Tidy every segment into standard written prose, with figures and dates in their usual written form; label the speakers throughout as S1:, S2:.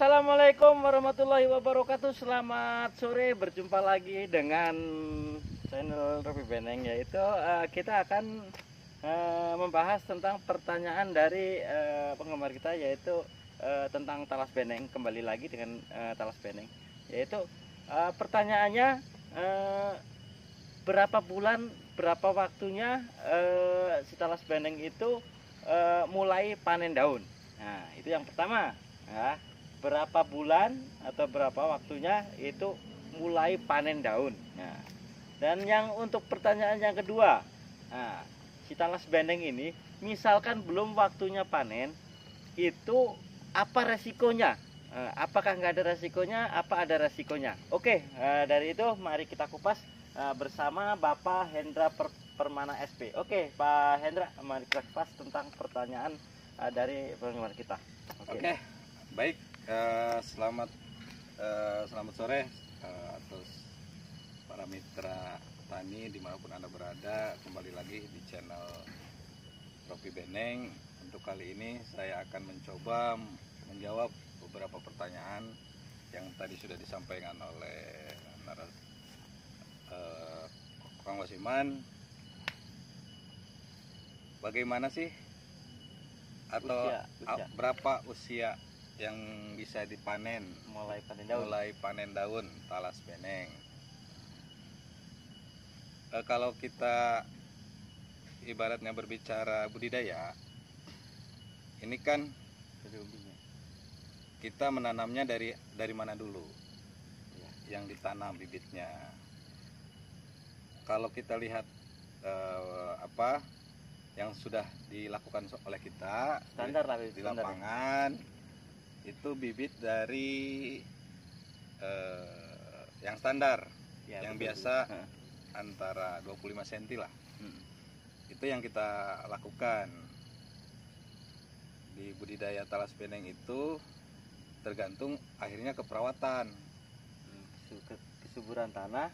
S1: Assalamualaikum warahmatullahi wabarakatuh. Selamat sore, berjumpa lagi dengan channel Robi Beneng, yaitu kita akan membahas tentang pertanyaan dari penggemar kita, yaitu tentang talas beneng. Kembali lagi dengan talas beneng, yaitu pertanyaannya, berapa bulan, berapa waktunya si talas beneng itu mulai panen daun. Nah, itu yang pertama ya. Berapa bulan atau berapa waktunya itu mulai panen daun. Nah, dan yang untuk pertanyaan yang kedua, nah, si talas beneng ini misalkan belum waktunya panen, itu apa resikonya? Apakah nggak ada resikonya? Apa ada resikonya? Oke, dari itu mari kita kupas bersama Bapak Hendra Permana SP. Oke, Pak Hendra, mari kita kupas tentang pertanyaan dari penggemar kita.
S2: Oke, baik. Selamat sore atas para mitra tani dimanapun Anda berada. Kembali lagi di channel Robi Beneng. Untuk kali ini saya akan mencoba menjawab beberapa pertanyaan yang tadi sudah disampaikan oleh Kang Wasiman. Bagaimana sih atau usia. Berapa usia yang bisa dipanen mulai panen daun talas beneng? Kalau kita ibaratnya berbicara budidaya, ini kan kita menanamnya dari mana dulu yang ditanam bibitnya. Kalau kita lihat apa yang sudah dilakukan oleh kita
S1: standar
S2: di lapangan, itu bibit dari yang standar ya, yang biasa antara 25 cm lah. Itu yang kita lakukan di budidaya talas beneng. Itu tergantung akhirnya ke perawatan,
S1: kesuburan tanah,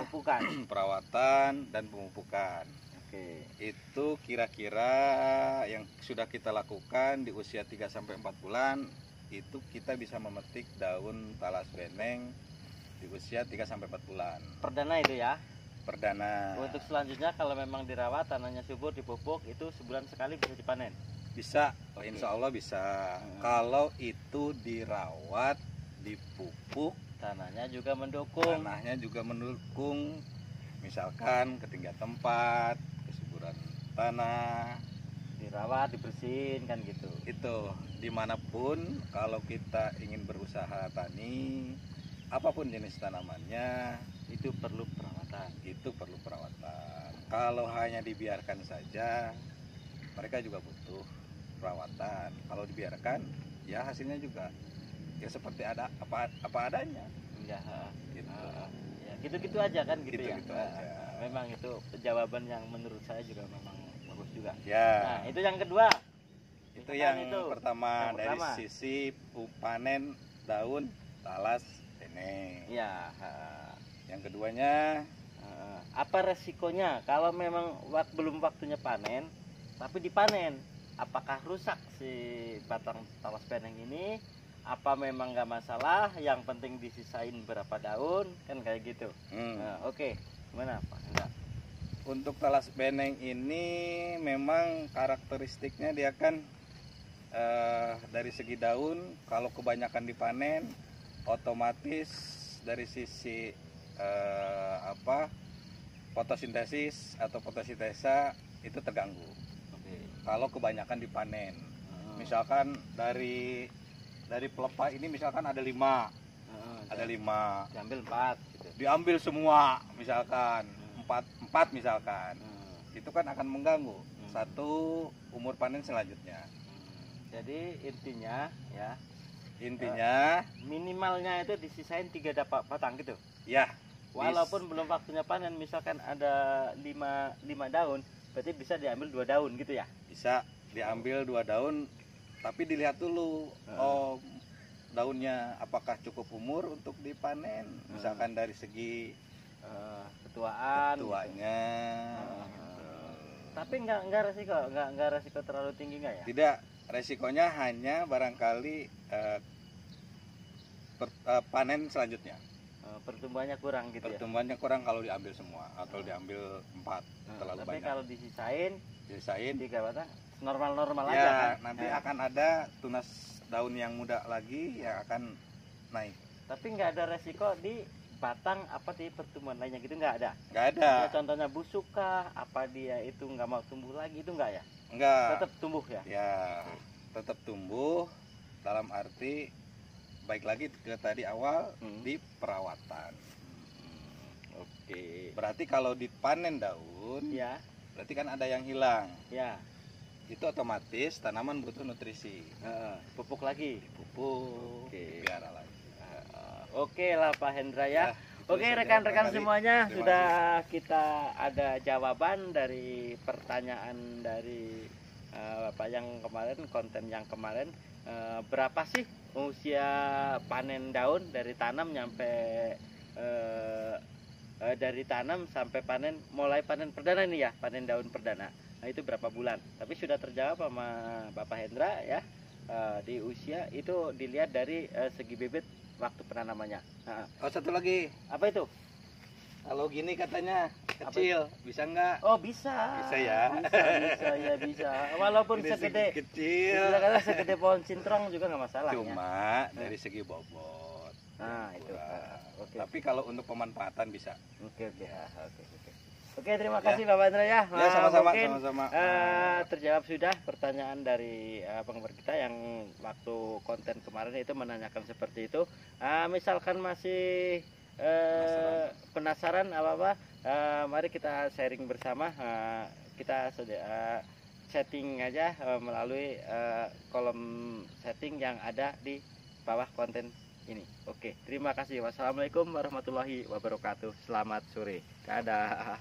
S2: pemupukan. Perawatan dan pemupukan. Itu kira-kira yang sudah kita lakukan di usia 3-4 bulan, itu kita bisa memetik daun talas beneng di usia 3-4 bulan.
S1: Perdana itu ya?
S2: Perdana.
S1: Untuk selanjutnya kalau memang dirawat, tanahnya subur, dipupuk, itu sebulan sekali bisa dipanen?
S2: Bisa, insya Allah bisa. Kalau itu dirawat, dipupuk,
S1: tanahnya juga mendukung.
S2: Misalkan ketinggian tempat, kesuburan tanah,
S1: dirawat, dibersihin kan gitu.
S2: Itu dimanapun kalau kita ingin berusaha tani, apapun jenis tanamannya, itu perlu perawatan. Kalau hanya dibiarkan saja, mereka juga butuh perawatan. Kalau dibiarkan, ya hasilnya juga ya seperti ada apa adanya.
S1: Ya, gitu-gitu aja kan gitu ya.
S2: Aja.
S1: Memang itu jawaban yang menurut saya juga memang bagus juga.
S2: Ya.
S1: Nah, itu yang kedua.
S2: Itu yang pertama dari sisi panen daun talas beneng.
S1: Ya.
S2: Yang keduanya,
S1: apa resikonya kalau memang belum waktunya panen tapi dipanen? Apakah rusak si batang talas beneng ini? Apa memang nggak masalah, yang penting disisain berapa daun kan kayak gitu. Oke. Gimana Pak? Enggak.
S2: Untuk talas beneng ini memang karakteristiknya dia kan dari segi daun, kalau kebanyakan dipanen otomatis dari sisi fotosintesis atau fotosintesa itu terganggu. Kalau kebanyakan dipanen, misalkan dari pelepah ini misalkan ada 5,
S1: diambil 4 gitu.
S2: Diambil semua misalkan 4 misalkan, itu kan akan mengganggu satu umur panen selanjutnya.
S1: Jadi intinya minimalnya itu disisain 3 batang gitu
S2: ya,
S1: walaupun belum waktunya panen. Misalkan ada 5 daun, berarti bisa diambil 2 daun gitu ya?
S2: Bisa diambil 2 daun, tapi dilihat dulu daunnya apakah cukup umur untuk dipanen. Misalkan dari segi ketuanya gitu.
S1: Tapi enggak resiko, enggak resiko terlalu tinggi enggak ya?
S2: Tidak, resikonya hanya barangkali panen selanjutnya.
S1: Pertumbuhannya kurang gitu ya.
S2: Pertumbuhannya kurang kalau diambil semua atau diambil 4 terlalu
S1: Tapi
S2: banyak.
S1: kalau disisain
S2: Disain
S1: 3 batang normal-normal
S2: ya
S1: aja kan.
S2: nanti akan ada tunas daun yang muda lagi yang akan naik.
S1: Tapi nggak ada resiko di batang apa di pertumbuhan lainnya gitu, nggak ada.
S2: Nggak ada.
S1: Ya, contohnya busuk kah, apa dia itu nggak mau tumbuh lagi, itu nggak ya?
S2: Nggak.
S1: Tetap tumbuh ya?
S2: Ya, tetap tumbuh dalam arti baik lagi ke tadi awal di perawatan.
S1: Oke.
S2: Berarti kalau dipanen daun,
S1: Ya.
S2: berarti kan ada yang hilang.
S1: Ya.
S2: Itu otomatis tanaman butuh nutrisi.
S1: Pupuk lagi.
S2: Pupuk.
S1: Oke.
S2: Biar lagi.
S1: Oke lah Pak Hendra ya. Oke
S2: saja,
S1: rekan-rekan
S2: Pak Hari.
S1: semuanya,
S2: Terima
S1: sudah kita ada jawaban dari pertanyaan dari Bapak yang kemarin, konten yang kemarin. Berapa sih usia panen daun dari tanam nyampe dari tanam sampai panen, mulai panen perdana ini ya, panen daun perdana. Nah itu berapa bulan? Tapi sudah terjawab sama Bapak Hendra ya. Di usia itu dilihat dari segi bibit waktu penanamannya.
S2: Oh, satu lagi.
S1: Apa itu?
S2: Kalau gini katanya kecil, bisa nggak?
S1: Oh bisa.
S2: Bisa ya.
S1: Bisa ya bisa. Walaupun
S2: Ini
S1: segede
S2: segi kecil.
S1: katakanlah segede pohon cintrong juga nggak masalah ya.
S2: Cuma dari segi bobot.
S1: Nah itu.
S2: Kurang.
S1: Oke.
S2: Tapi kalau untuk pemanfaatan bisa.
S1: Oke. Oke, terima kasih Bapak Hendra ya.
S2: Ya, sama-sama,
S1: Mungkin,
S2: sama-sama.
S1: terjawab sudah pertanyaan dari penggemar kita yang waktu konten kemarin itu menanyakan seperti itu. Misalkan masih penasaran apa-apa, mari kita sharing bersama. Kita sudah setting aja melalui kolom setting yang ada di bawah konten ini. Oke, terima kasih. Wassalamualaikum warahmatullahi wabarakatuh. Selamat sore. Dadah.